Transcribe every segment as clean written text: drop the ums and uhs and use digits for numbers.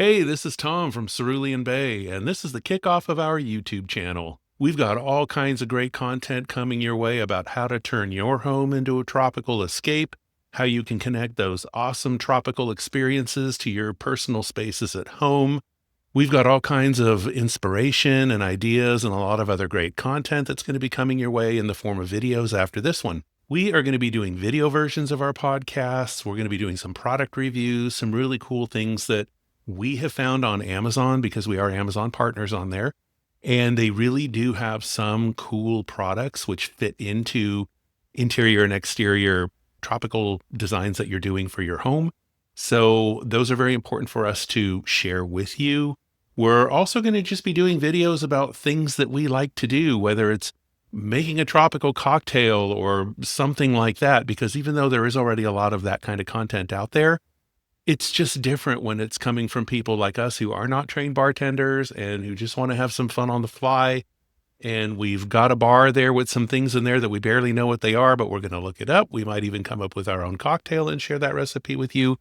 Hey, this is Tom from Cerulean Bay, and this is the kickoff of our YouTube channel. We've got all kinds of great content coming your way about how to turn your home into a tropical escape, how you can connect those awesome tropical experiences to your personal spaces at home. We've got all kinds of inspiration and ideas and a lot of other great content that's going to be coming your way in the form of videos after this one. We are going to be doing video versions of our podcasts. We're going to be doing some product reviews, some really cool things that we have found on Amazon because we are Amazon partners on there. And they really do have some cool products which fit into interior and exterior tropical designs that you're doing for your home. So those are very important for us to share with you. We're also going to just be doing videos about things that we like to do, whether it's making a tropical cocktail or something like that, because even though there is already a lot of that kind of content out there, it's just different when it's coming from people like us who are not trained bartenders and who just want to have some fun on the fly. And we've got a bar there with some things in there that we barely know what they are, but we're going to look it up. We might even come up with our own cocktail and share that recipe with you.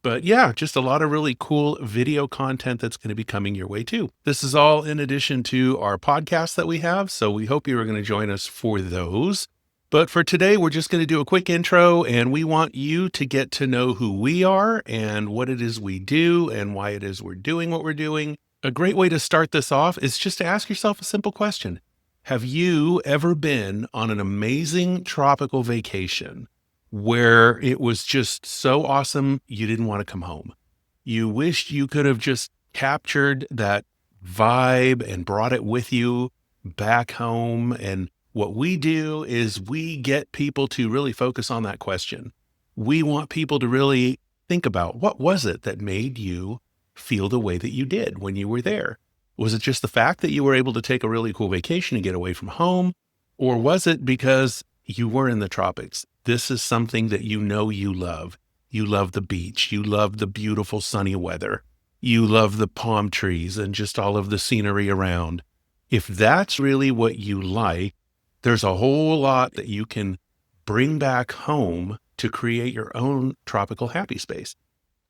But yeah, just a lot of really cool video content that's going to be coming your way too. This is all in addition to our podcasts that we have. So we hope you are going to join us for those. But for today, we're just going to do a quick intro, and we want you to get to know who we are and what it is we do and why it is we're doing what we're doing. A great way to start this off is just to ask yourself a simple question. Have you ever been on an amazing tropical vacation where it was just so awesome you didn't want to come home? You wished you could have just captured that vibe and brought it with you back home. And what we do is we get people to really focus on that question. We want people to really think about, what was it that made you feel the way that you did when you were there? Was it just the fact that you were able to take a really cool vacation and get away from home? Or was it because you were in the tropics? This is something that you know you love. You love the beach. You love the beautiful sunny weather. You love the palm trees and just all of the scenery around. If that's really what you like, there's a whole lot that you can bring back home to create your own tropical happy space.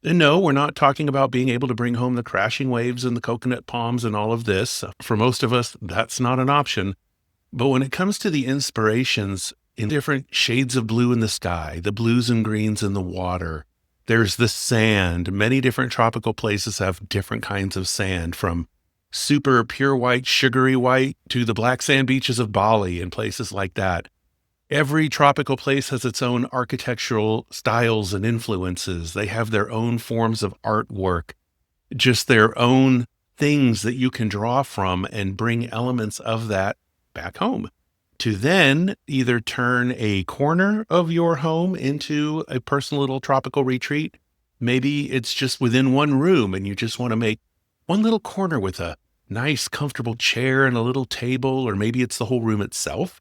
And no, we're not talking about being able to bring home the crashing waves and the coconut palms and all of this. For most of us, that's not an option. But when it comes to the inspirations in different shades of blue in the sky, the blues and greens in the water, there's the sand. Many different tropical places have different kinds of sand, from super pure white, sugary white to the black sand beaches of Bali and places like that. Every tropical place has its own architectural styles and influences. They have their own forms of artwork, just their own things that you can draw from and bring elements of that back home to then either turn a corner of your home into a personal little tropical retreat. Maybe it's just within one room and you just want to make one little corner with a nice, comfortable chair and a little table, or maybe it's the whole room itself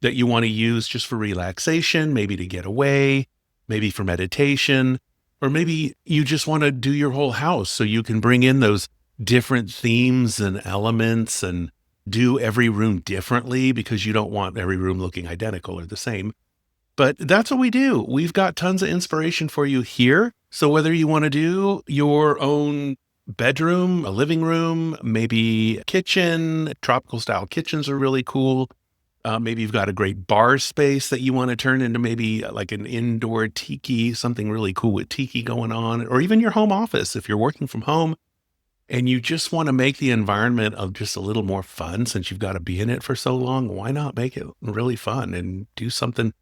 that you want to use just for relaxation, maybe to get away, maybe for meditation, or maybe you just want to do your whole house so you can bring in those different themes and elements and do every room differently because you don't want every room looking identical or the same. But that's what we do. We've got tons of inspiration for you here. So whether you want to do your own bedroom, a living room, maybe a kitchen, tropical style kitchens are really cool. Maybe you've got a great bar space that you want to turn into maybe like an indoor tiki, something really cool with tiki going on, or even your home office if you're working from home and you just want to make the environment of just a little more fun since you've got to be in it for so long. Why not make it really fun and do something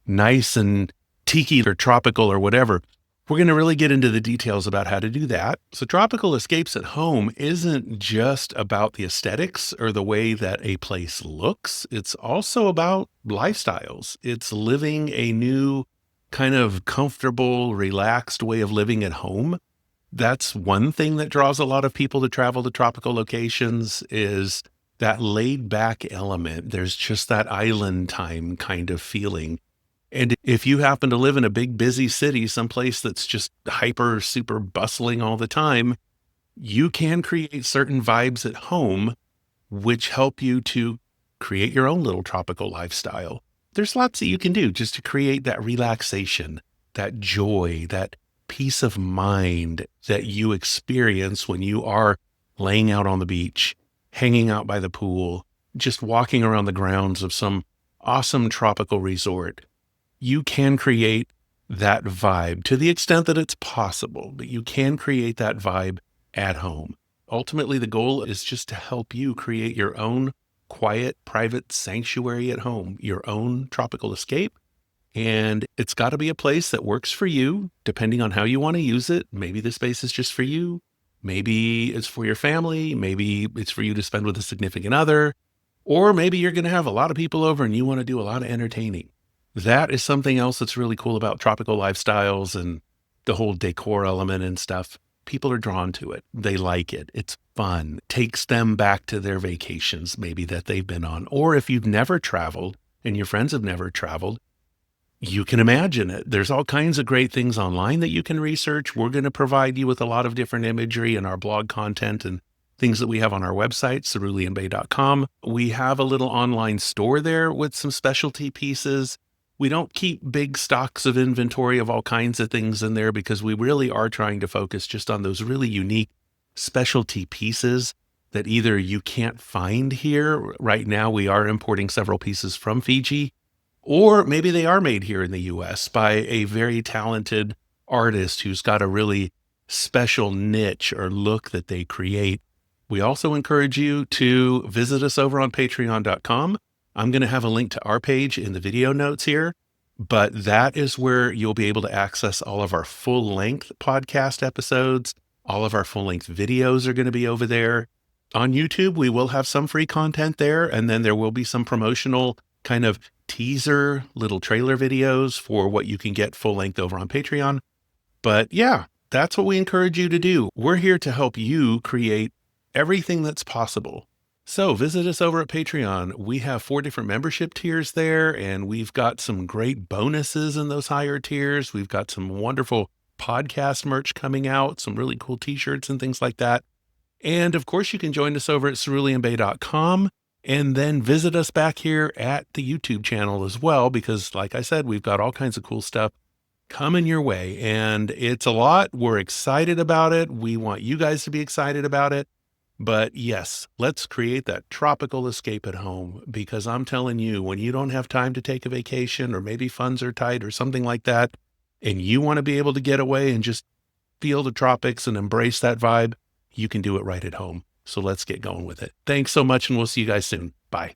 nice and tiki or tropical or whatever? We're going to really get into the details about how to do that. So tropical escapes at home isn't just about the aesthetics or the way that a place looks. It's also about lifestyles. It's living a new kind of comfortable, relaxed way of living at home. That's one thing that draws a lot of people to travel to tropical locations, is that laid back element. There's just that island time kind of feeling. And if you happen to live in a big, busy city, someplace that's just hyper, super bustling all the time, you can create certain vibes at home, which help you to create your own little tropical lifestyle. There's lots that you can do just to create that relaxation, that joy, that peace of mind that you experience when you are laying out on the beach, hanging out by the pool, just walking around the grounds of some awesome tropical resort. You can create that vibe to the extent that it's possible, but you can create that vibe at home. Ultimately, the goal is just to help you create your own quiet, private sanctuary at home, your own tropical escape. And it's got to be a place that works for you, depending on how you want to use it. Maybe the space is just for you. Maybe it's for your family. Maybe it's for you to spend with a significant other. Or maybe you're going to have a lot of people over and you want to do a lot of entertaining. That is something else that's really cool about tropical lifestyles and the whole decor element and stuff. People are drawn to it. They like it. It's fun. Takes them back to their vacations, maybe that they've been on. Or if you've never traveled and your friends have never traveled, you can imagine it. There's all kinds of great things online that you can research. We're going to provide you with a lot of different imagery in our blog content and things that we have on our website, ceruleanbay.com. We have a little online store there with some specialty pieces. We don't keep big stocks of inventory of all kinds of things in there because we really are trying to focus just on those really unique specialty pieces that either you can't find here. Right now, we are importing several pieces from Fiji, or maybe they are made here in the US by a very talented artist who's got a really special niche or look that they create. We also encourage you to visit us over on patreon.com. I'm going to have a link to our page in the video notes here, but that is where you'll be able to access all of our full length podcast episodes. All of our full length videos are going to be over there. On YouTube, we will have some free content there, and then there will be some promotional kind of teaser little trailer videos for what you can get full length over on Patreon. But yeah, that's what we encourage you to do. We're here to help you create everything that's possible. So visit us over at Patreon. We have 4 different membership tiers there, and we've got some great bonuses in those higher tiers. We've got some wonderful podcast merch coming out, some really cool t-shirts and things like that. And of course, you can join us over at ceruleanbay.com and then visit us back here at the YouTube channel as well, because like I said, we've got all kinds of cool stuff coming your way, and it's a lot. We're excited about it. We want you guys to be excited about it. But yes, let's create that tropical escape at home, because I'm telling you, when you don't have time to take a vacation or maybe funds are tight or something like that, and you want to be able to get away and just feel the tropics and embrace that vibe, you can do it right at home. So let's get going with it. Thanks so much, and we'll see you guys soon. Bye.